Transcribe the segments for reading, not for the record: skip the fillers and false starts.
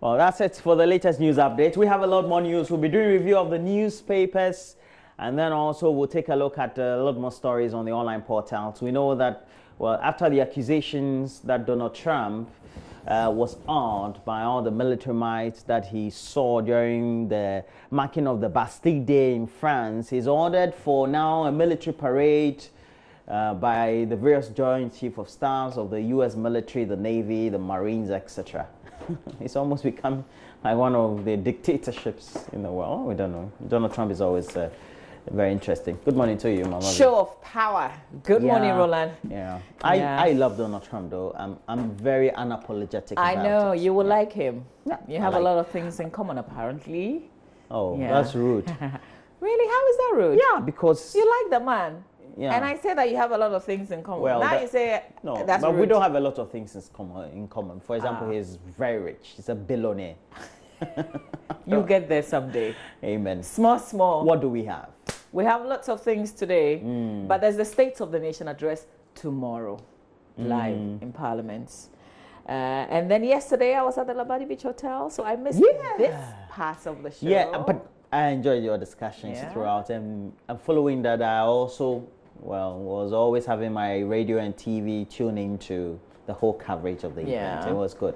Well, that's it for the latest news update. We have a lot more news. We'll be doing a review of the newspapers, and then also we'll take a look at a lot more stories on the online portals. We know that, well, after the accusations that Donald Trump was armed by all the military might that he saw during the marking of the Bastille Day in France, he's ordered for now a military parade by the various joint chief of staffs of the U.S. military, the Navy, the Marines, etc. It's almost become like one of the dictatorships in the world. We don't know. Donald Trump is always very interesting. Good morning to you, Mama. Show of power. Good morning, Roland. Yeah. I love Donald Trump, though. I'm very unapologetic about it. I know. You will like him. Yeah, you have a lot of things in common, apparently. Oh, that's rude. Really? How is that rude? Yeah, because... You like the man. Yeah. And I say that you have a lot of things in common. Well, now you say no, that's but rude. we don't have a lot of things in common. For example, he's very rich. He's a billionaire. You'll get there someday. Amen. Small. What do we have? We have lots of things today, but there's the State of the Nation address tomorrow, live in Parliament. And then yesterday I was at the Labadi Beach Hotel, so I missed this part of the show. Yeah, but I enjoyed your discussions throughout, and following that, I also, was always having my radio and TV tuning to the whole coverage of the event. It was good.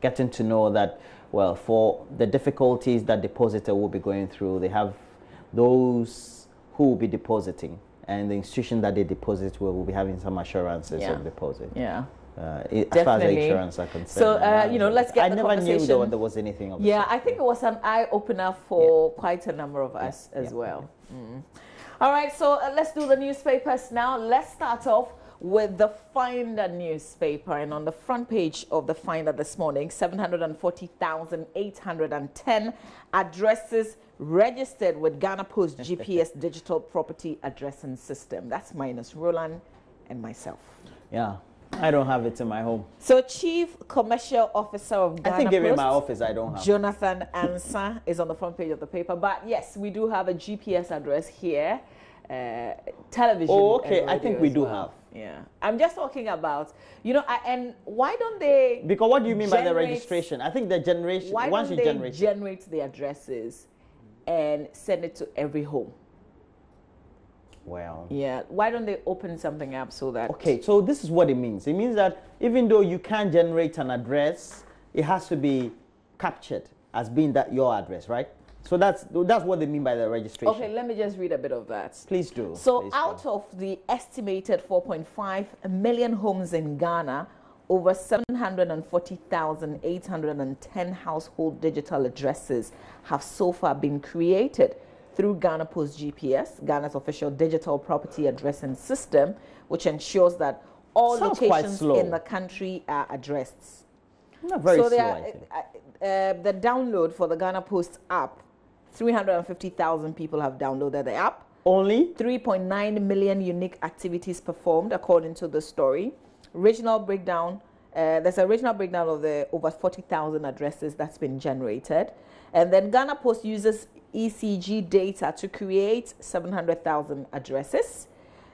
Getting to know that, well, for the difficulties that depositor will be going through, they have those who will be depositing, and the institution that they deposit will be having some assurances of deposit. Yeah. As far as the insurance are concerned. So, let's get the conversation. I never knew there was anything of the sort. I think it was an eye-opener for quite a number of us as well. All right, so let's do the newspapers now. Let's start off with the Finder newspaper. And on the front page of the Finder this morning, 740,810 addresses registered with Ghana Post GPS digital property addressing system. That's minus Roland and myself. Yeah. I don't have it in my home. So Chief Commercial Officer of Ghana I think Post, even in my office I don't have. Jonathan Ansah is on the front page of the paper. But yes, we do have a GPS address here. Television. Oh, okay. I think we do have. Yeah. I'm just talking about, and why don't they... Because what do you mean by the registration? I think the generation... Why don't they generate the addresses and send it to every home? Well, yeah. Why don't they open something up so that... Okay, so this is what it means. It means that even though you can generate an address, it has to be captured as being your address, right? So that's what they mean by the registration. Okay, let me just read a bit of that. Please do. So out of the estimated 4.5 million homes in Ghana, over 740,810 household digital addresses have so far been created through Ghana Post GPS, Ghana's official digital property addressing system, which ensures that all locations in the country are addressed. Not very slow, I think. The download for the Ghana Post app, 350,000 people have downloaded the app. Only? 3.9 million unique activities performed, according to the story. Regional breakdown, there's a regional breakdown of the over 40,000 addresses that's been generated. And then Ghana Post uses ECG data to create 700,000 addresses,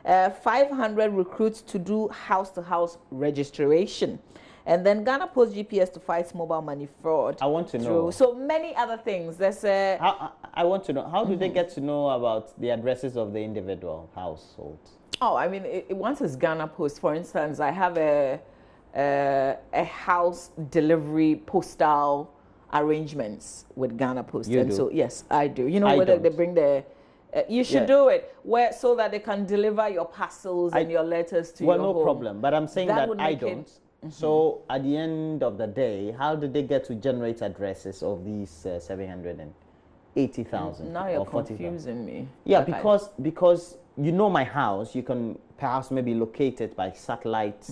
500 recruits to do house-to-house registration, and then Ghana Post GPS to fight mobile money fraud. I want to know. So many other things. There's I want to know, how do they get to know about the addresses of the individual households? Oh, I mean, once it's Ghana Post, for instance, I have a house delivery postal arrangements with Ghana Post. You and do? So yes, I do. Whether they bring the you should do it so that they can deliver your parcels and your letters to your home. Well, no problem, but I'm saying that I don't. So at the end of the day, how did they get to generate addresses of these 780,000? Now you're confusing me. Yeah, because my house, you can perhaps maybe locate it by satellite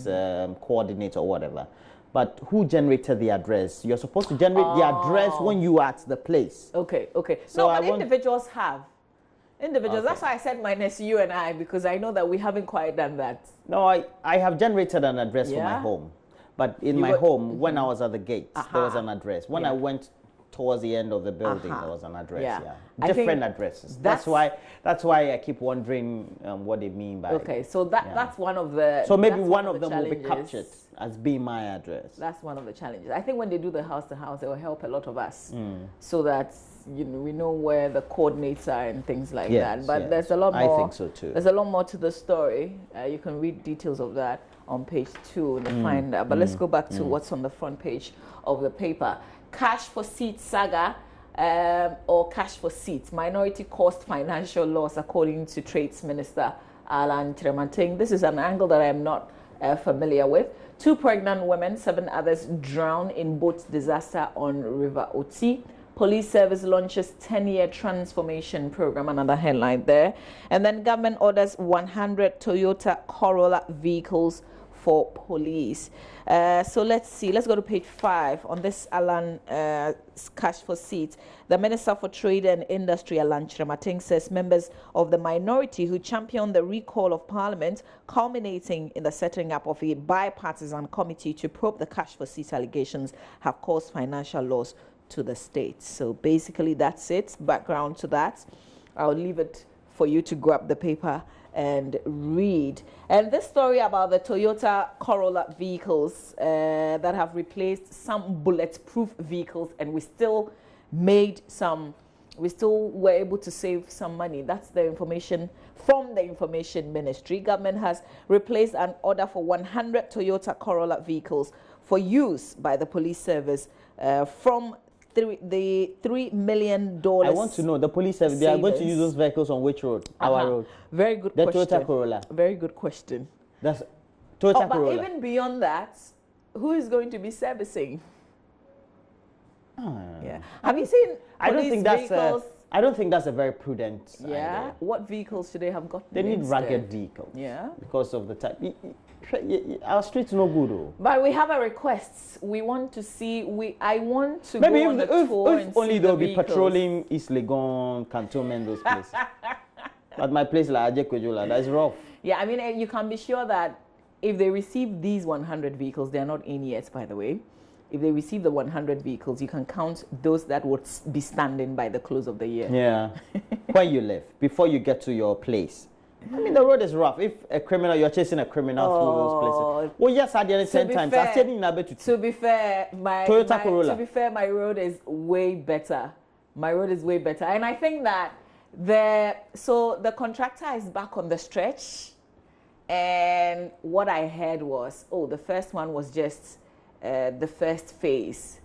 coordinates or whatever. But who generated the address? You're supposed to generate the address when you are at the place. Okay. So no, but individuals have. Individuals. Okay. That's why I said minus you and I, because I know that we haven't quite done that. No, I have generated an address for my home. But in my home, when I was at the gate, there was an address. When I went towards the end of the building, there was an address. Yeah. Yeah, different addresses. That's why I keep wondering what they mean by. Okay, so that's one of the. So maybe one of them will be captured as being my address. That's one of the challenges. I think when they do the house to house, it will help a lot of us, so that we know where the coordinates are and things like that. But there's a lot more. I think so too. There's a lot more to the story. You can read details of that on page 2 in the Finder. But let's go back to what's on the front page of the paper. Cash for seats saga, or cash for seats. Minority caused financial loss, according to Trades Minister Alan Tremanting. This is an angle that I am not familiar with. 2 pregnant women, 7 others drown in boat disaster on River Oti. Police Service launches 10-year transformation program, another headline there. And then government orders 100 Toyota Corolla vehicles for police. So let's see. Let's go to page 5 on this Alan cash for seats. The Minister for Trade and Industry, Alan Tremanting, says members of the minority who championed the recall of Parliament, culminating in the setting up of a bipartisan committee to probe the cash for seats allegations, have caused financial loss to the state. So basically that's it. Background to that. I'll leave it for you to grab the paper and read. And this story about the Toyota Corolla vehicles that have replaced some bulletproof vehicles, and we still were able to save some money. That's the information from the Information Ministry. Government has replaced an order for 100 Toyota Corolla vehicles for use by the police service from the $3 million. I want to know, the police service, they are going to use those vehicles on which road? Our road. Very good question. The Toyota Corolla. Very good question. That's Toyota Corolla. But even beyond that, who is going to be servicing? Yeah. Have you seen vehicles? I don't think that's a very prudent idea. idea. What vehicles should they have gotten? They need instead? rugged vehicles. Yeah. Because of the type. Our streets no good though. But we have a request. We want to see. I want to maybe go on the tour and only see they'll the be patrolling East Legon, Cantonment, those places. But my place like Ajekwejola, that's rough. Yeah, I mean, you can be sure that if they receive these 100 vehicles, they are not in yet, by the way. If they receive the 100 vehicles, you can count those that would be standing by the close of the year. Yeah. Where you live, before you get to your place. I mean, the road is rough. If a criminal, you're chasing a criminal through those places. Well, yes, I did it 10 times. To be fair, Toyota Corolla. To be fair, my road is way better. My road is way better. And I think that the contractor is back on the stretch. And what I heard was, the first one was just the first phase.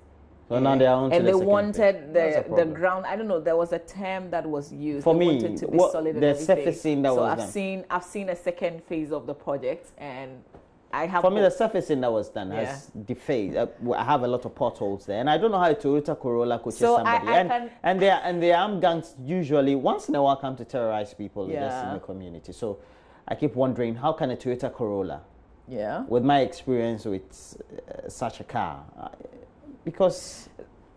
So now they are on to and the they second wanted phase. the ground. I don't know. There was a term that was used. For they me, wanted to be solid the surfacing that was done. I've seen a second phase of the project, and I have. For me, the surfacing that was done has defaced. I have a lot of potholes there, and I don't know how a Toyota Corolla could chase somebody. And the armed gangs usually once in a while come to terrorize people just in the community. So I keep wondering, how can a Toyota Corolla, with my experience with such a car, because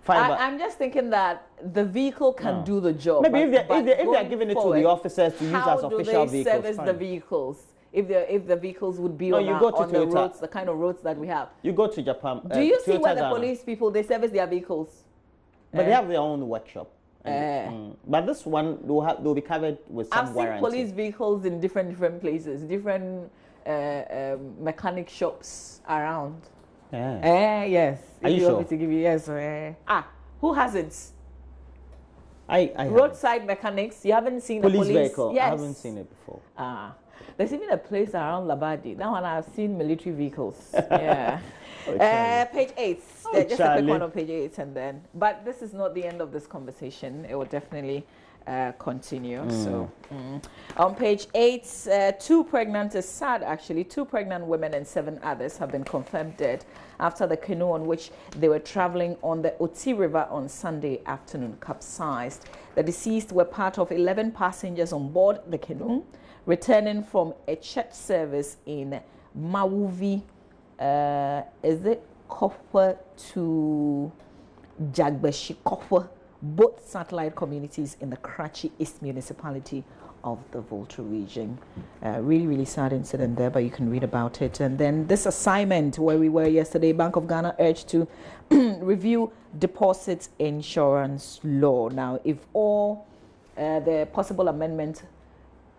I'm just thinking that the vehicle can do the job. Maybe if they're giving it to the officers to use as official vehicles, how do they service the vehicles? If the vehicles would be on the roads, the kind of roads that we have. You go to Japan. Do you see where the police people, they service their vehicles? But they have their own workshop. But this one, they'll be covered with some warranty. I've seen police vehicles in different places, different mechanic shops around. Yes. Are you sure? To give you yes. Who hasn't? I roadside mechanics. You haven't seen police a police vehicle. Yes. I haven't seen it before. There's even a place around Labadi. That one I've seen military vehicles. Yeah. Page 8. Just a quick one on page 8, and then. But this is not the end of this conversation. It will definitely continue. So on page 8, 2 pregnant, is sad actually, 2 pregnant women and 7 others have been confirmed dead after the canoe on which they were traveling on the Oti River on Sunday afternoon capsized. The deceased were part of 11 passengers on board the canoe returning from a church service in Mawuvi, is it Kofwa to Jagbeshikofwa both satellite communities in the Karachi East municipality of the Volta region. Really, really sad incident there, but you can read about it. And then this assignment where we were yesterday, Bank of Ghana urged to review deposit insurance law. Now, if all the possible amendments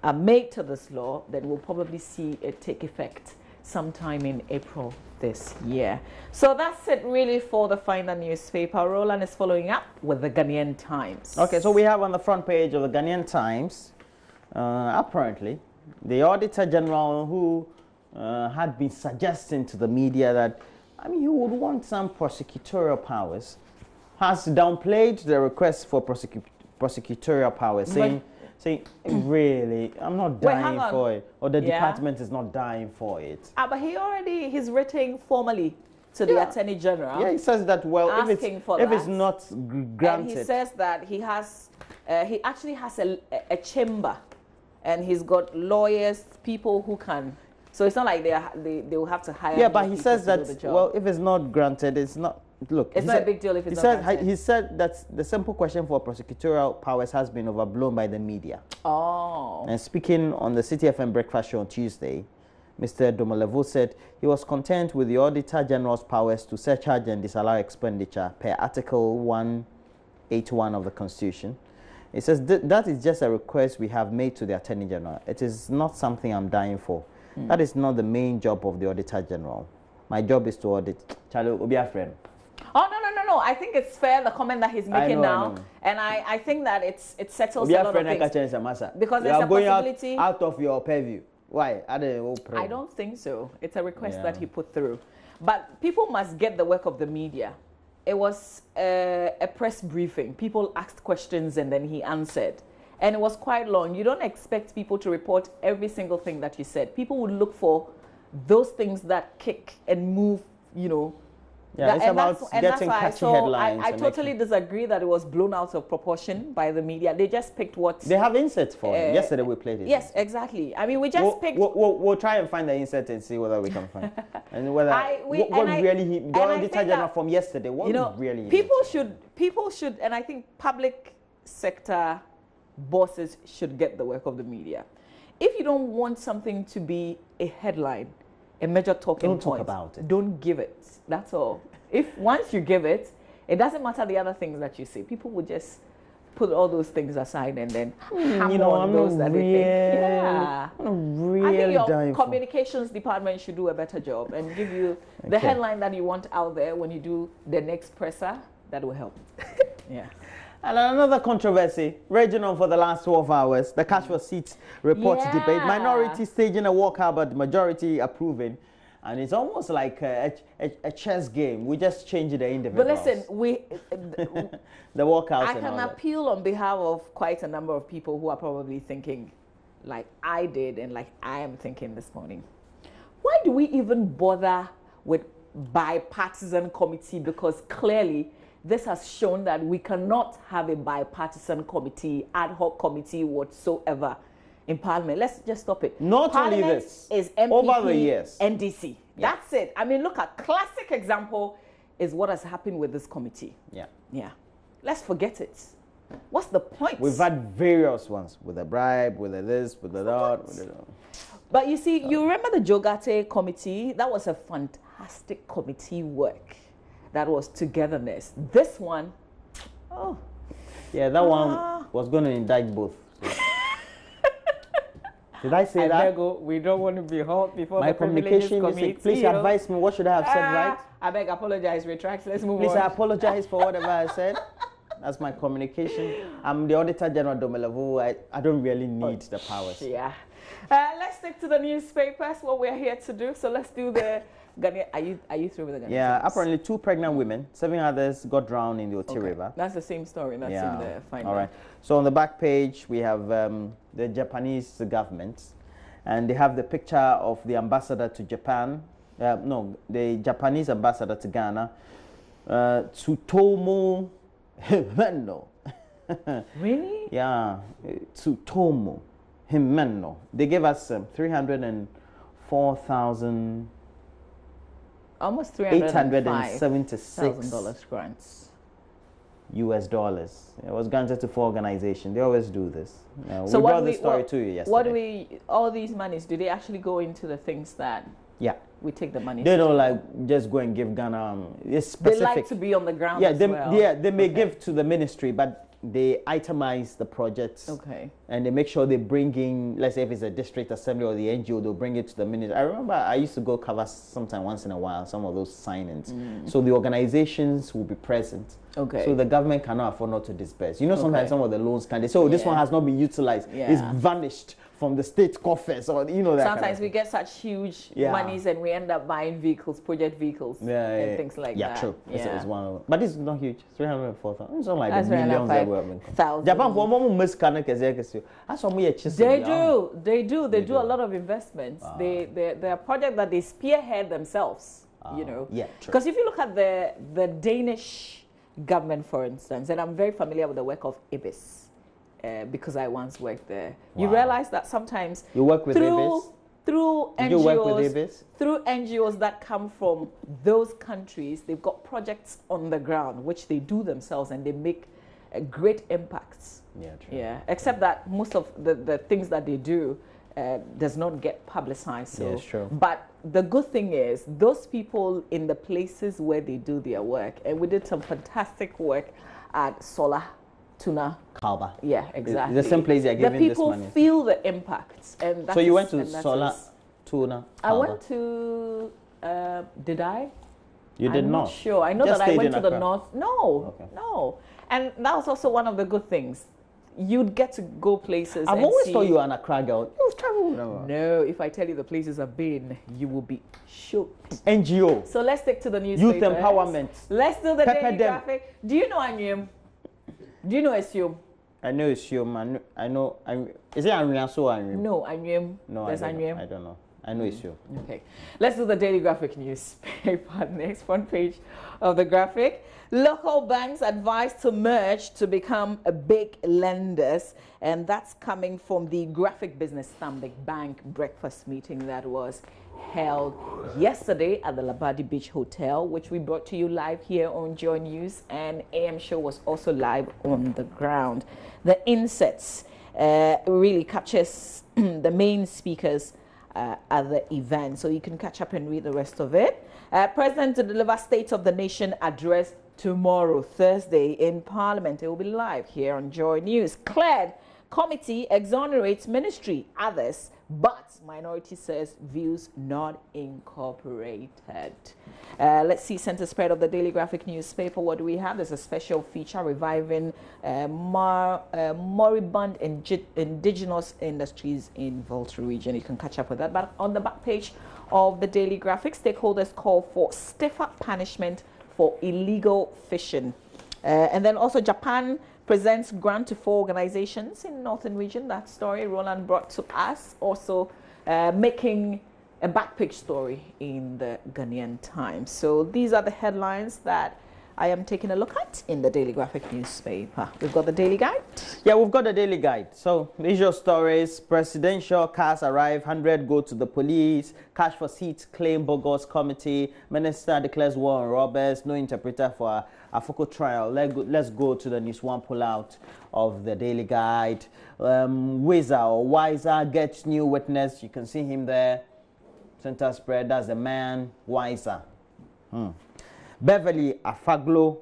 are made to this law, then we'll probably see it take effect sometime in April this year. So that's it really for the final newspaper. Roland is following up with the Ghanaian Times. Okay, so we have on the front page of the Ghanaian Times, apparently, the Auditor General who had been suggesting to the media that, I mean, he would want some prosecutorial powers, has downplayed the request for prosecutorial powers, saying, really, I'm not dying for it, or the department is not dying for it. But he's written formally to the Attorney General. Yeah, he says that, well, if it's not granted. And he says that he actually has a chamber, and he's got lawyers, people who can. So it's not like they will have to hire. Yeah, but he says that, well, if it's not granted, it's not. Look, it's not a big deal if it's not granted. He said that the simple question for prosecutorial powers has been overblown by the media. Oh. And speaking on the City FM breakfast show on Tuesday, Mr. Domelevo said he was content with the Auditor General's powers to surcharge and disallow expenditure per Article 181 of the Constitution. He says that is just a request we have made to the Attorney General. It is not something I'm dying for. That is not the main job of the Auditor General. My job is to audit. Charlie, we'll be a friend. Oh, no. I think it's fair, the comment that he's making now. And I think that it settles a lot of things. Because there's a possibility. Out of your purview. Why? I don't think so. It's a request that he put through. But people must get the work of the media. It was a press briefing. People asked questions and then he answered. And it was quite long. You don't expect people to report every single thing that you said. People would look for those things that kick and move, you know. Yeah, it's about getting catchy headlines. I totally disagree that it was blown out of proportion by the media. They just picked what... They have inserts for it. Yesterday we played it. Yes, exactly. I mean, we just picked... We'll try and find the insert and see whether we can find and whether... the Auditor General from yesterday, people should, and I think public sector bosses should get the work of the media. If you don't want something to be a headline, a major talking point, don't talk about it. Don't give it. That's all. If once you give it, it doesn't matter the other things that you say. People will just put all those things aside and then hammer on those that they think. Yeah. I think your communications department should do a better job and give you the headline that you want out there when you do the next presser. That will help. Yeah. And another controversy raging on for the last 12 hours, the cash for seats report debate. Minority staging a walkout, but the majority approving. And it's almost like a chess game. We just change the individuals. But listen, the walkouts. I can appeal on behalf of quite a number of people who are probably thinking like I did and like I am thinking this morning. Why do we even bother with bipartisan committee? Because clearly this has shown that we cannot have a bipartisan committee, ad hoc committee whatsoever in Parliament. Let's just stop it. Not Parliament only this, is MPP, over the years. NDC. Yeah. That's it. I mean, look, a classic example is what has happened with this committee. Yeah. Yeah. Let's forget it. What's the point? We've had various ones with a bribe, with a this, with a that. But you see, you remember the Jogate committee? That was a fantastic committee work. That was togetherness. This one, yeah, that one was going to indict both. So. Did I say that? We don't want to be hot before my the communication committee. Please advise me. What should I have said, right? I beg, apologize, retract. Let's move on. Please, I apologize for whatever I said. That's my communication. I'm the Auditor General Domelevo. I don't really need the powers. Yeah. Let's stick to the newspapers. What we're here to do. So let's do the Ghanaian. Are you through with the Ghanaian? Yeah. Apparently, 2 pregnant women, 7 others got drowned in the Oti River. That's the same story. That's in the final. All right. So on the back page, we have the Japanese government, and they have the picture of the ambassador to Japan. The Japanese ambassador to Ghana, Tsutomu Himeno. Really? Yeah, Tsutomu Himeno. They gave us 304,000. Almost $376,000 $876 grants. US dollars. It was granted to 4 organizations. They always do this. So we brought this story to you yesterday. What do we, all these monies, do they actually go into the things that we take the money? They don't like just go and give Ghana. It's specific. They like to be on the ground as well. Yeah, they may give to the ministry, but they itemize the projects. Okay. And they make sure they bring in, let's say if it's a district assembly or the NGO, they'll bring it to the ministry. I remember I used to go cover sometime once in a while some of those signings. So the organizations will be present. Okay. So the government cannot afford not to disperse. You know, sometimes some of the loans can. They say, oh, this one has not been utilized. It's vanished from the state coffers, or you know that. Sometimes we get such huge monies and we end up buying vehicles, project vehicles, and things like that. Yeah, true. It's one of them. But it's not huge. 304,000. It's not like That's the millions that we're making. Japan, for one most kind of they do a lot of investments. They're a project that they spearhead themselves. You know. Yeah, true. Because if you look at the Danish government, for instance, and I'm very familiar with the work of IBIS. Because I once worked there. You realize that sometimes you work with IBIS? Through NGOs, you work with IBIS? Through NGOs that come from those countries, they've got projects on the ground which they do themselves and they make great impacts. Yeah, true. Yeah, except that most of the things that they do does not get publicized. So, yeah, sure. But the good thing is those people in the places where they do their work, and we did some fantastic work at Solar Tuna. Kalba. Yeah, exactly. The same place they're giving this money. The people feel the impacts. And so you went to Solar Tuna? I went to, did I? You did not? I'm not sure. I know Just that I went to the Accra. north. No, no. And that was also one of the good things. You'd get to go places. I've always thought you were an Accra girl. You've traveled. No, if I tell you the places I've been, you will be shocked. NGO. So let's stick to the newspaper. Youth empowerment. Let's do the daily graphic. Do you know Anyum? Do you know Esium? I know Esium. I know. Is it Anriaso or Anyum? No, Anyum. No, there's I Anyum. don't know. I know Esium. Okay. Let's do the daily graphic newspaper. Next front page of the graphic. Local banks advised to merge to become big lenders, and that's coming from the Graphic Business Stanbic Bank breakfast meeting that was held yesterday at the Labadi Beach Hotel, which we brought to you live here on JoyNews, and AM Show was also live on the ground. The insets really captures the main speakers at the event, so you can catch up and read the rest of it. President to deliver State of the Nation address tomorrow, Thursday, in Parliament. It will be live here on Joy News. Cleared committee exonerates ministry, others, but minority says views not incorporated. Let's see center spread of the Daily Graphic newspaper. What do we have? There's a special feature reviving moribund indigenous industries in Volta region. You can catch up with that. But on the back page of the Daily Graphic, stakeholders call for stiffer punishment for illegal fishing. And then also Japan presents grant to 4 organizations in Northern region. That story Roland brought to us. Also making a back page story in the Ghanaian Times. So these are the headlines that I am taking a look at in the Daily Graphic newspaper. We've got the Daily Guide. Yeah, we've got the Daily Guide. So these are stories. Presidential cars arrive, 100 go to the police. Cash for seats claim bogus committee. Minister declares war on robbers. No interpreter for a focal trial. Let's go to the news one pullout of the Daily Guide. Wiser gets new witness. You can see him there. Center spread. That's the man, Wiser. Beverly Afaglo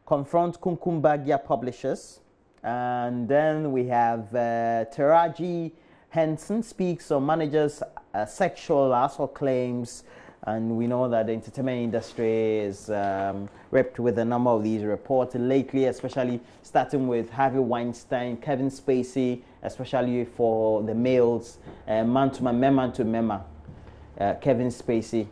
confront Kumkumbagia publishers. And then we have Taraji Henson speaks on managers' sexual assault claims. And we know that the entertainment industry is ripped with a number of these reports lately, especially starting with Harvey Weinstein, Kevin Spacey, especially for the males, man to member, Kevin Spacey.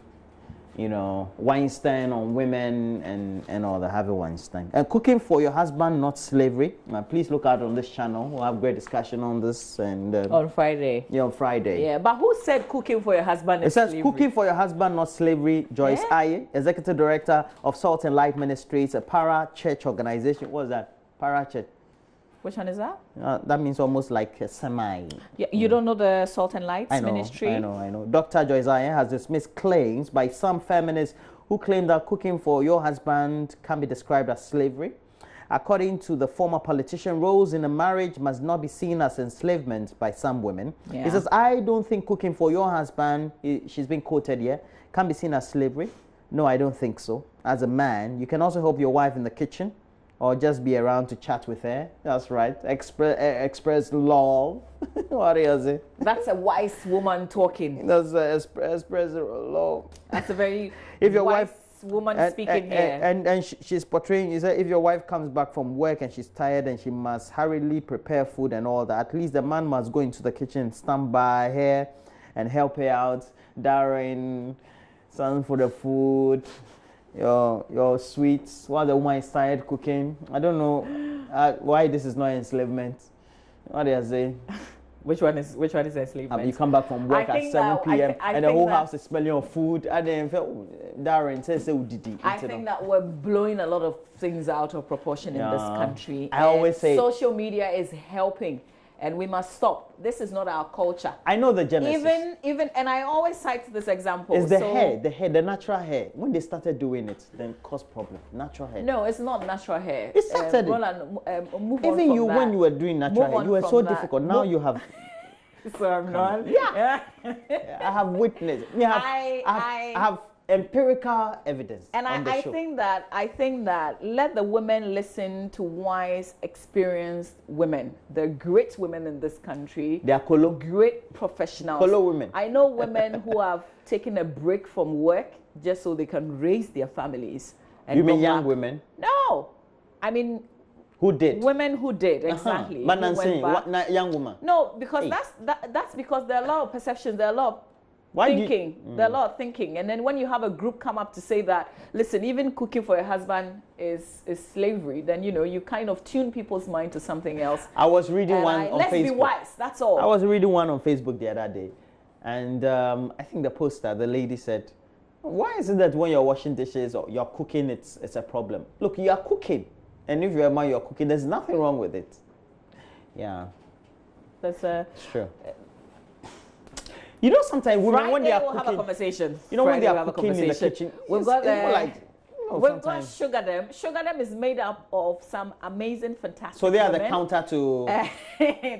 You know, Weinstein on women and all the Harvey Weinstein. And cooking for your husband, not slavery. Please look out on this channel. We'll have great discussion on this. And on Friday. Yeah, on Friday. Yeah, but who said cooking for your husband is slavery? It says cooking for your husband, not slavery. Joyce Aye, Executive Director of Salt and Light Ministries, a para-church organization. What is that? Para-church. Which one is that? That means almost like a semi. Yeah, you don't know the Salt and Lights Ministry? I know. Dr. Joyce Aye has dismissed claims by some feminists who claim that cooking for your husband can be described as slavery. According to the former politician, roles in a marriage must not be seen as enslavement by some women. Yeah. He says, I don't think cooking for your husband, she's been quoted here, can be seen as slavery. No, I don't think so. As a man, you can also help your wife in the kitchen or just be around to chat with her. That's right. Express love. What is it? That's a wise woman talking. That's express love. That's a very if your wise wife, woman speaking here. And she's portraying, is that if your wife comes back from work and she's tired and she must hurriedly prepare food and all that, at least the man must go into the kitchen, stand by her and help her out. Darren, something for the food, your sweets. While the woman is tired cooking. I don't know why this is not enslavement. What do you say? Which one is enslavement? You come back from work at 7 p.m. and the whole house is smelling of food. And then Darren says, I think that we're blowing a lot of things out of proportion in this country. I always say social media is helping, and we must stop. This is not our culture. I know the genesis. Even, and I always cite this example. It's the natural hair. When they started doing it, then it caused problem. Natural hair. No, it's not natural hair. It started even you, when you were doing natural hair, you were so difficult. Now you have. So I'm not. Yeah. I have witnessed. I have empirical evidence. And I think that let the women listen to wise, experienced women. They're great women in this country. They are great professionals. Women. I know women who have taken a break from work just so they can raise their families. And you mean young women? No, I mean. Who did? Women who did, exactly. Young woman. No, because that's because there are a lot of perceptions. There are a lot of thinking. There are a lot of thinking. And then when you have a group come up to say that, listen, even cooking for your husband is slavery, then, you kind of tune people's mind to something else. I was reading one on Facebook. Let's be wise, that's all. I was reading one on Facebook the other day. And I think the poster, the lady said, why is it that when you're washing dishes or you're cooking, it's a problem? Look, you are cooking. And if you're a man, you're cooking, there's nothing wrong with it. Yeah. It's true. Sometimes women, when they are cooking, have a conversation. When they are cooking in the kitchen, we've got Sugar Them. Sugar Them is made up of some amazing, fantastic. So they are women. The counter to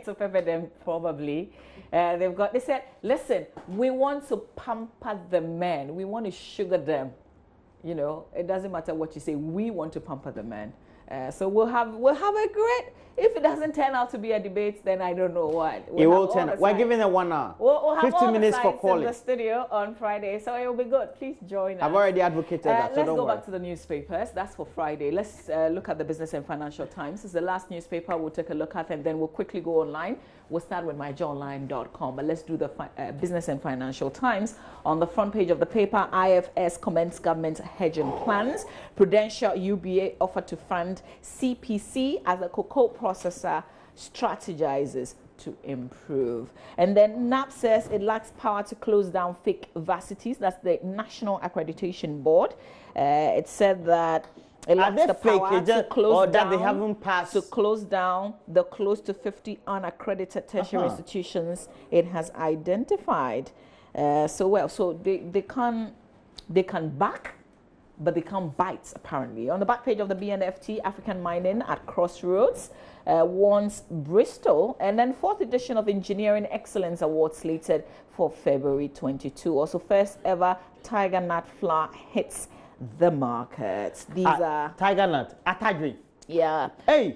to pepper them, probably. They said, listen, we want to pamper the men. We want to sugar them. It doesn't matter what you say. We want to pamper the men. So we'll have a great. If it doesn't turn out to be a debate, then I don't know what. It will turn out. We're giving it 1 hour. We'll have 50 minutes for calling. In the studio on Friday, so it will be good. Please join us. I've already advocated that. Let's go back to the newspapers. That's for Friday. Let's look at the Business and Financial Times. It's the last newspaper we'll take a look at, and then we'll quickly go online. We'll start with myjohnline.com, but let's do the Business and Financial Times. On the front page of the paper, IFS comments government hedging plans. Prudential UBA offered to fund CPC as a cocoa processor strategizes to improve. And then NAP says it lacks power to close down fake varsities. That's the National Accreditation Board. It said that it lacks the power to close down, that they haven't passed, to close down the close to 50 unaccredited tertiary institutions it has identified. So they can back, but they can't bite, apparently. On the back page of the BNFT, African Mining at Crossroads warns Bristol. And then 4th edition of Engineering Excellence Award slated for February 22. Also, first ever Tiger Nut flour hits the market. These are... Tiger Nut, Atadri. Yeah. Hey!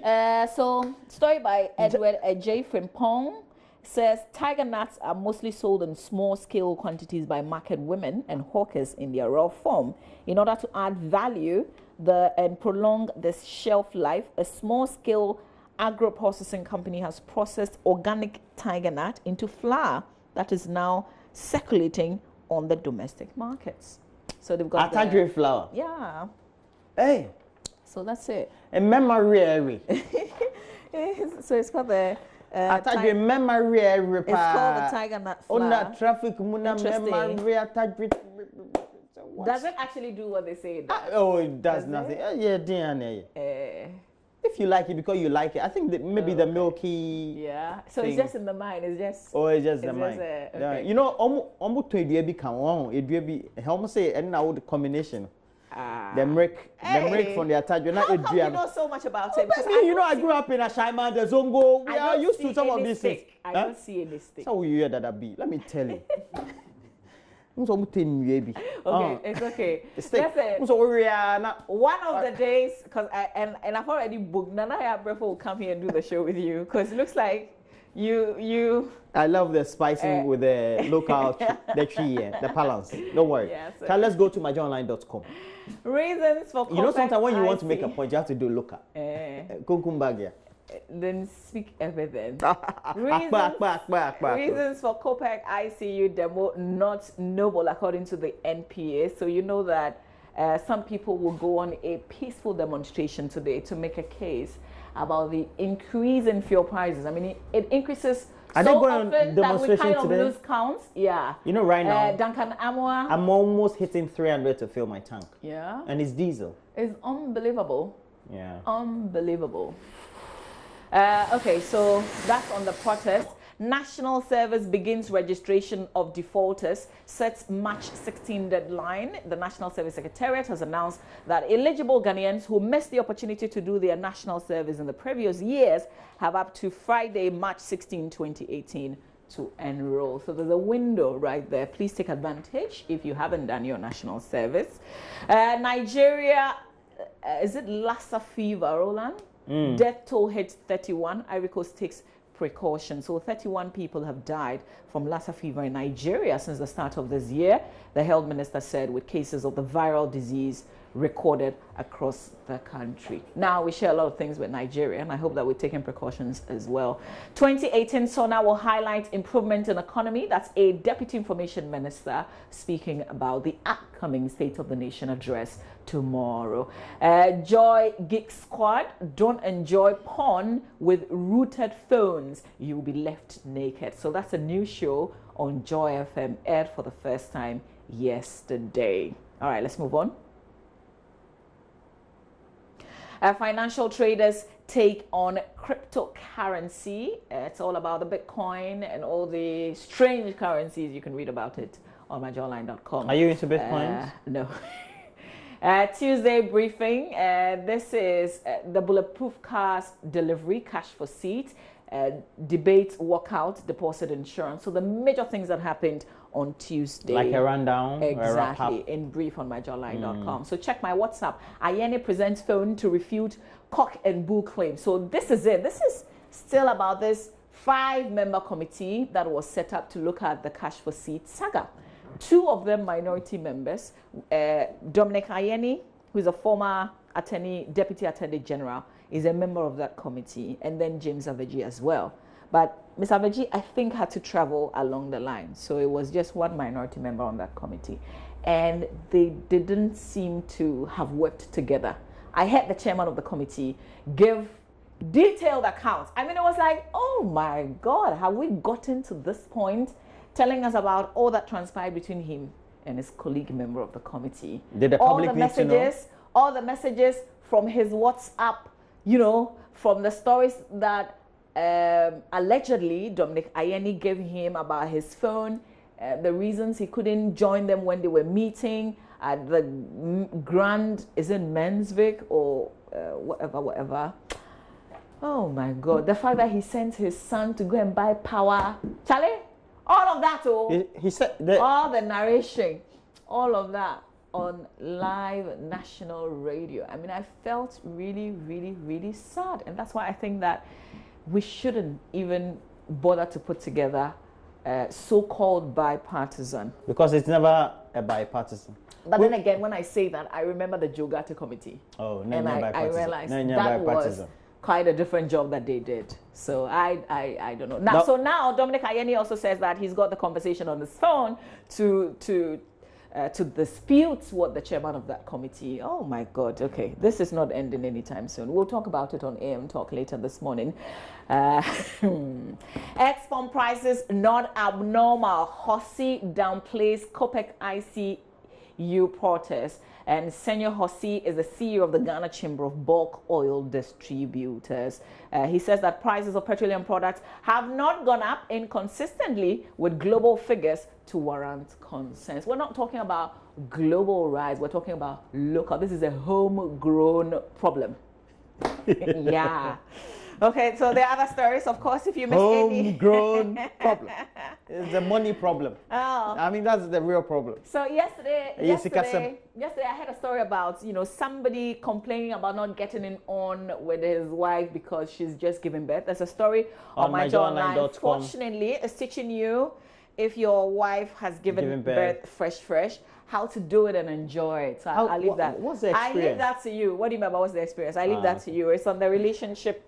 So, story by Edward J. Frimpong says tiger nuts are mostly sold in small-scale quantities by market women and hawkers in their raw form. In order to add value and prolong the shelf life, a small-scale agro-processing company has processed organic tiger nut into flour that is now circulating on the domestic markets. So they've got Atadri flour. Yeah. Hey. So that's it. A memory. So it's called the... Atadri memory. It's called the tiger nut flour. On that traffic, memory. Does it actually do what they say it does? It does nothing. If you like it because you like it, I think that maybe the milky. Yeah. So thing. It's just in the mind. It's just. It's just the mind. Okay. Almost to it be come on. It will be. How much say? And now the combination. the from the attach. How come you know so much about it? Because you know, I grew up in a Shaima, the Zongo. We are used to some of these things. I don't see any stick. How will you hear that be? Let me tell you. Okay, it's okay. Listen, one of the days, because I've already booked. Nana Yabrefo will come here and do the show with you, because it looks like you. I love the spicing with the local, the tree, the balance. Don't worry. Yeah, so let's go to myjoyonline.com. Reasons for you know, sometimes when you want to make a point, you have to do local. Then speak everything. Reasons for COPEC ICU demo not noble according to the NPA. So you know that some people will go on a peaceful demonstration today to make a case about the increase in fuel prices. I mean, it increases so often that we kind of lose count. Yeah. You know, right now, Duncan Amwa, I'm almost hitting 300 to fill my tank. Yeah. And it's diesel. It's unbelievable. Yeah. Unbelievable. Okay, so that's on the protest. National Service begins registration of defaulters, sets March 16 deadline. The National Service Secretariat has announced that eligible Ghanaians who missed the opportunity to do their national service in the previous years have up to Friday, March 16, 2018 to enroll. So there's a window right there. Please take advantage if you haven't done your national service. Nigeria, is it Lassa fever, Roland? Death toll hits 31. Ivory Coast takes precautions. So 31 people have died from Lassa fever in Nigeria since the start of this year, the health minister said, with cases of the viral disease recorded across the country. Now, we share a lot of things with Nigeria, and I hope that we're taking precautions as well. 2018 SONA will highlight improvement in economy. That's a deputy information minister speaking about the upcoming State of the Nation address tomorrow. Joy Geek Squad, don't enjoy porn with rooted phones. You'll be left naked. So that's a new show on Joy FM, aired for the first time yesterday. All right, let's move on. Financial traders take on cryptocurrency. It's all about the Bitcoin and all the strange currencies. You can read about it on myjoyonline.com. Are you into Bitcoin? No. Tuesday briefing. This is the bulletproof cars delivery, cash for seat, debate, walkout, deposit insurance. So the major things that happened on Tuesday. Like a rundown? Exactly, in brief on myjoyonline.com. So check my WhatsApp. Ayene presents phone to refute cock and bull claims. So this is it. This is still about this 5-member committee that was set up to look at the cash for seat saga. 2 of them minority members, Dominic Ayeni, who is a former deputy attorney general, is a member of that committee, and then James Aveji as well. But Ms. Aveji, I think, had to travel along the line. So it was just one minority member on that committee. And they didn't seem to have worked together. I heard the chairman of the committee give detailed accounts. I mean, it was like, oh my God, have we gotten to this point? Telling us about all that transpired between him and his colleague member of the committee. Did the public need to know? All the messages from his WhatsApp, you know, from the stories that allegedly Dominic Ayeni gave him about his phone, the reasons he couldn't join them when they were meeting at the Grand, is it Mensvik or whatever. Oh my God, the fact that he sent his son to go and buy power. Charlie? All of that, he said that all the narration, all of that on live national radio. I mean, I felt really, really, really sad. And that's why I think that we shouldn't even bother to put together so-called bipartisan. Because it's never a bipartisan. But then again, when I say that, I remember the Jogate committee. Oh, no, and I realized that was quite a different job that they did. So I don't know. Now, so now Dominic Ayeni also says that he's got the conversation on his phone to dispute what the chairman of that committee. Oh my God. Okay, this is not ending anytime soon. We'll talk about it on AM Talk later this morning. Export prices not abnormal. Hossi downplays COPEC EU protest. And Senor Hossi is the CEO of the Ghana Chamber of Bulk Oil Distributors. He says that prices of petroleum products have not gone up inconsistently with global figures to warrant concerns. We're not talking about global rise, we're talking about local. This is a homegrown problem. Yeah. Okay, so there are other stories, of course, if you miss any. Homegrown problem. It's a money problem. Oh. I mean, that's the real problem. So yesterday I had a story about, somebody complaining about not getting in on with his wife because she's just giving birth. There's a story on myjoyonline. Fortunately, it's teaching you, if your wife has given birth fresh, how to do it and enjoy it. So I leave that. What's the experience? I leave that to you. What do you mean by what's the experience? I leave that to you. It's on the relationship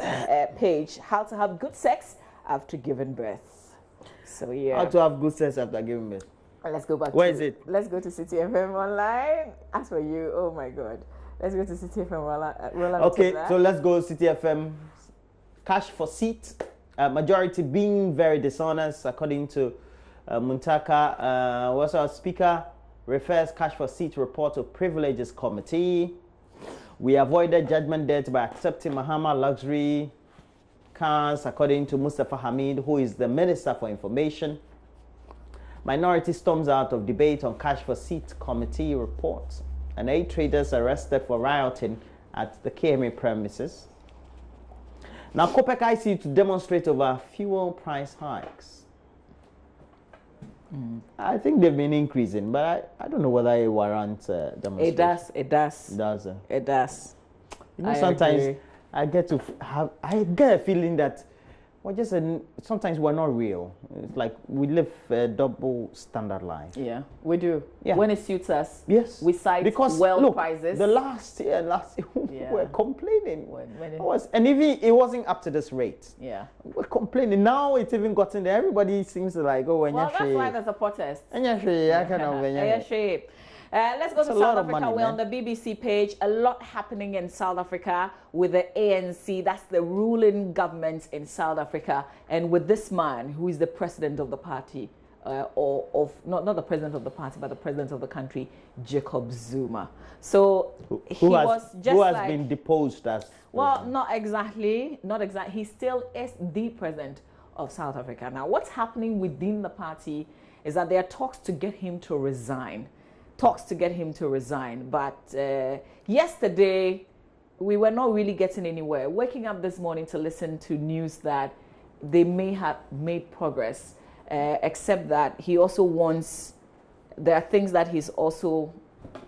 page. How to have good sex after giving birth. So yeah. How to have good sex after giving birth. Let's go back. Where is it? Let's go to City FM Online. As for you, oh my God. Let's go to City FM Roland. Okay, so let's go City FM. Cash for seat. Majority being very dishonest, according to Muntaka. What's our speaker? Refers cash for seat report to privileges committee. We avoided judgment debt by accepting Mahama luxury cars, according to Mustafa Hamid, who is the Minister for Information. Minority storms out of debate on cash for seat committee report. And 8 traders arrested for rioting at the KMA premises. Now, COPEC ICU to demonstrate over fuel price hikes. I think they've been increasing, but I don't know whether it warrants demonstration. It does. It does. Sometimes I get a feeling that sometimes we're not real. It's like we live a double standard life. Yeah, we do. Yeah. When it suits us, yes, we cite prices. The last year we're complaining. And even it wasn't up to this rate. Yeah, we're complaining. Now it's even gotten there. Everybody seems to like, well, that's why there's a protest. Let's go to South Africa. We're on the BBC page. A lot happening in South Africa with the ANC. That's the ruling government in South Africa. And with this man, who is the president of the party, not the president of the party, but the president of the country, Jacob Zuma. So who has been deposed as? Well, not exactly. He still is the president of South Africa. Now, what's happening within the party is that there are talks to get him to resign. But yesterday, we were not really getting anywhere. Waking up this morning to listen to news that they may have made progress, except that he also wants, there are things that he's also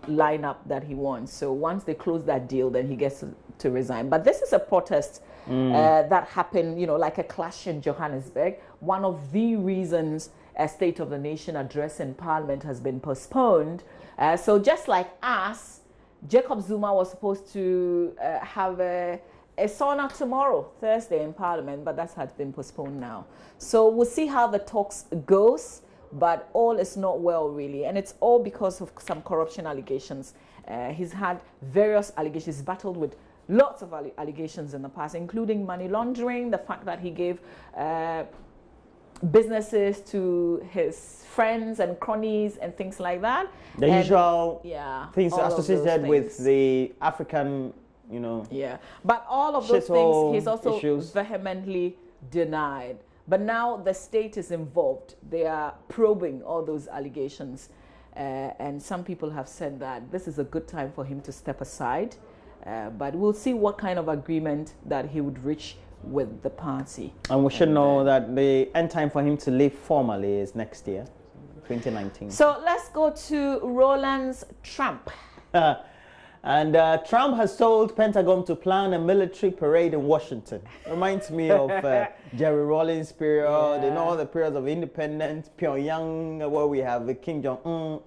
lined up that he wants. So once they close that deal, then he gets to resign. But this is a protest that happened, like a clash in Johannesburg. One of the reasons a State of the Nation address in Parliament has been postponed. So just like us, Jacob Zuma was supposed to have a sauna tomorrow, Thursday, in Parliament, but that has been postponed now. So we'll see how the talks goes, but all is not well, really. And it's all because of some corruption allegations. He's had various allegations. He's battled with lots of allegations in the past, including money laundering, the fact that he gave businesses to his friends and cronies and things like that. The usual things associated with the African, Yeah, but all of those things he's also vehemently denied. But now the state is involved. They are probing all those allegations. And some people have said that this is a good time for him to step aside. But we'll see what kind of agreement that he would reach with the party. And we should know that the end time for him to leave formally is next year, 2019. So let's go to Roland's Trump. And Trump has told Pentagon to plan a military parade in Washington. Reminds me of Jerry Rawlings' period, the periods of independence, Pyongyang, where we have Kim Jong-un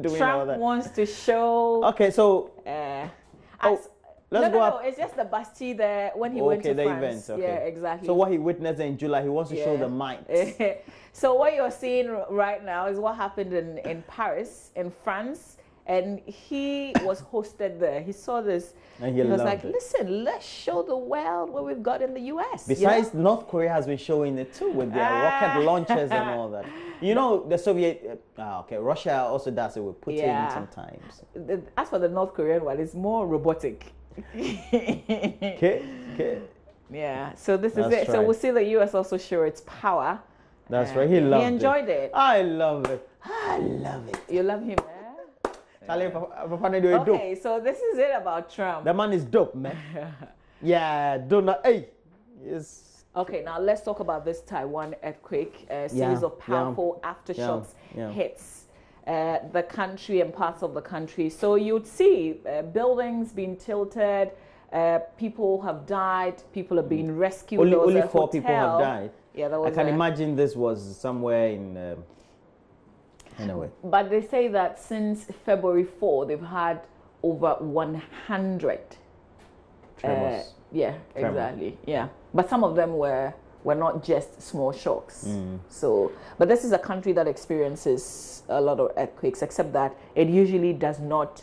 doing Trump all that. Wants to show... Okay, so... No, it's just the Bastille there when he went to France. Event, yeah, exactly. So what he witnessed in July, he wants to show the might. So what you're seeing right now is what happened in Paris, in France, and he was hosted there. He saw this, And he was like, loved it. listen, let's show the world what we've got in the US. Besides, North Korea has been showing it too with their rocket launchers and all that. You know, the Soviet, okay, Russia also does it with Putin sometimes. As for the North Korean one, it's more robotic. Okay. Yeah, so this is That's it. So right. we'll see the US also show its power. That's right. He loved it. He enjoyed it. I love it. I love it. You love him, eh? Charlie, Papa, dope. Okay, so this is it about Trump. The man is dope, man. Yeah, donut. Hey, yes. Okay, now let's talk about this Taiwan earthquake. A series of powerful aftershocks hits the country and parts of the country. So you'd see buildings being tilted. People have died. People have been rescued. Only 4 people have died. Yeah, that was. I can imagine this was somewhere in. Anyway. But they say that since February 4, they've had over 100 Tremors. Yeah, exactly. Yeah, but some of them were not just small shocks. So, but this is a country that experiences a lot of earthquakes, except that it usually does not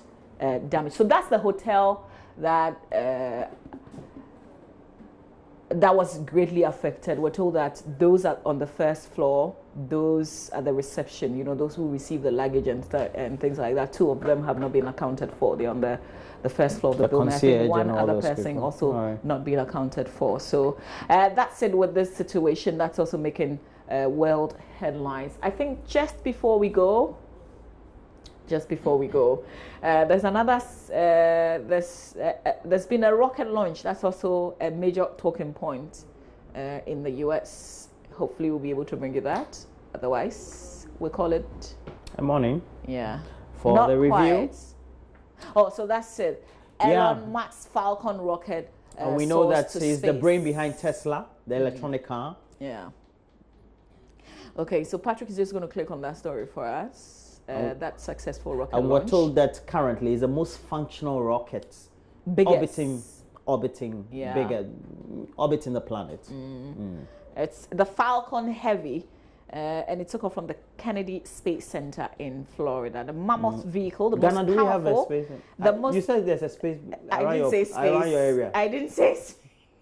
damage. So that's the hotel that that was greatly affected. We're told that those are on the first floor, those at the reception, you know, those who receive the luggage and things like that. 2 of them have not been accounted for. They're on the first floor of the building. I think one other person also not being accounted for. So that's it with this situation. That's also making world headlines. I think just before we go, there's another. There's been a rocket launch. That's also a major talking point in the US. Hopefully, we'll be able to bring you that. Otherwise, we call it a morning. Yeah. For not the review. Quite. Oh, so that's it. Elon Musk's Falcon rocket. And we know that he's the brain behind Tesla, the electronic car. Yeah. Okay, so Patrick is just going to click on that story for us. That successful rocket launch. And we're told that currently is the most functional rocket orbiting the planet. It's the Falcon Heavy, and it took off from the Kennedy Space Center in Florida. The mammoth vehicle, the Ghana, most do we have powerful. a space? You said there's a space around your area. I didn't say space.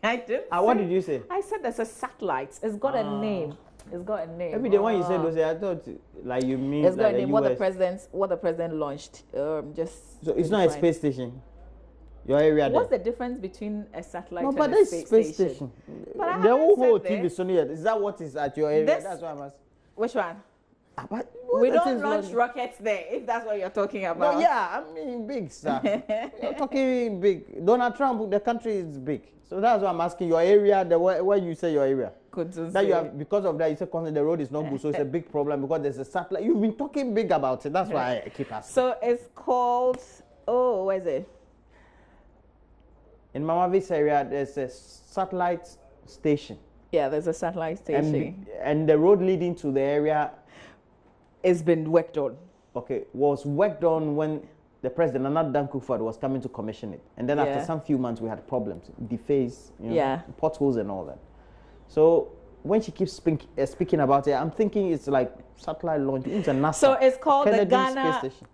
I didn't. What did you say? I said there's a satellite. It's got a name. It's got a name. Maybe the one you said was, I thought like you mean it's got like a name. What the president launched. So it's not a space station. Your area. What's the difference between a satellite and a space station? But the whole TV Sonia. Is that what is at your area? That's what I'm asking. Which one? But we don't launch rockets there, if that's what you're talking about. No, yeah, I mean big, sir. You're talking big. Donald Trump, the country is big. So that's why I'm asking your area, where you say your area. That you have, because of that, you say the road is not good, so it's a big problem because there's a satellite. You've been talking big about it. That's why I keep asking. So it's called, where is it? In Mama V's area, there's a satellite station. Yeah, there's a satellite station. And the road leading to the area it's been worked on. Okay, was worked on when the president, Nana Dankufo, was coming to commission it. And then after some few months, we had problems, deface, potholes and all that. So when she keeps speaking about it, I'm thinking it's like satellite launch. It's a NASA. So it's called Kennedy the Ghana. Space Station.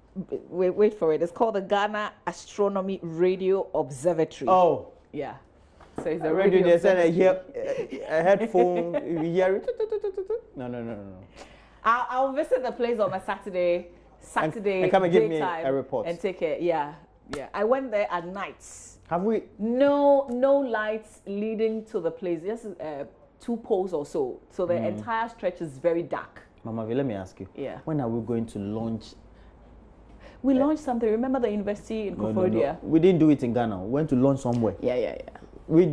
Wait for it. It's called the Ghana Astronomy Radio Observatory. Oh. Yeah. So it's the radio. They said a headphone. You hear it. No. I'll visit the place on a Saturday and come and give me a report and take it. Yeah. I went there at night. Have we? No lights leading to the place. Just 2 poles or so. So the entire stretch is very dark. Mama, let me ask you. Yeah. When are we going to launch? We launched something. Remember the university in Koforidua? No. We didn't do it in Ghana. We went to launch somewhere. Yeah. We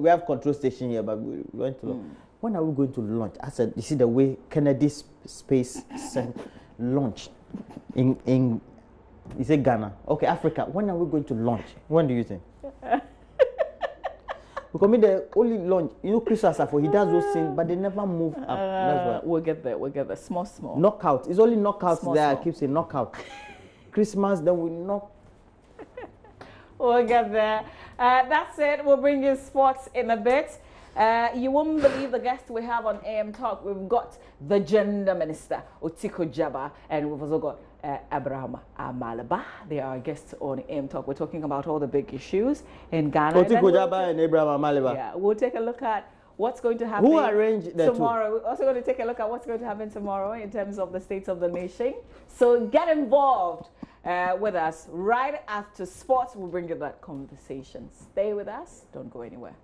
have control station here, but we went to launch. When are we going to launch? I said, you see the way Kennedy Space Center launched in you say Ghana. Okay, Africa. When are we going to launch? When do you think? Because the only launch, Chris Asafo, he does those things, but they never move up. That's why. We'll get there. Small. Knockout. It's only knockouts small, there. small. I keep saying knockout. Christmas, then we knock. We'll get there. That's it. We'll bring you sports in a bit. You won't believe the guest we have on AM Talk. We've got the gender minister, Otiko Jaba, and we've also got Abraham Amalaba. They are our guests on AM Talk. We're talking about all the big issues in Ghana. Oti Kujaba and Abraham Amalaba. Yeah, we'll take a look at what's going to happen. Who arranged the tomorrow? We're also going to take a look at what's going to happen tomorrow in terms of the state of the nation. So get involved with us right after sports. We'll bring you that conversation. Stay with us. Don't go anywhere.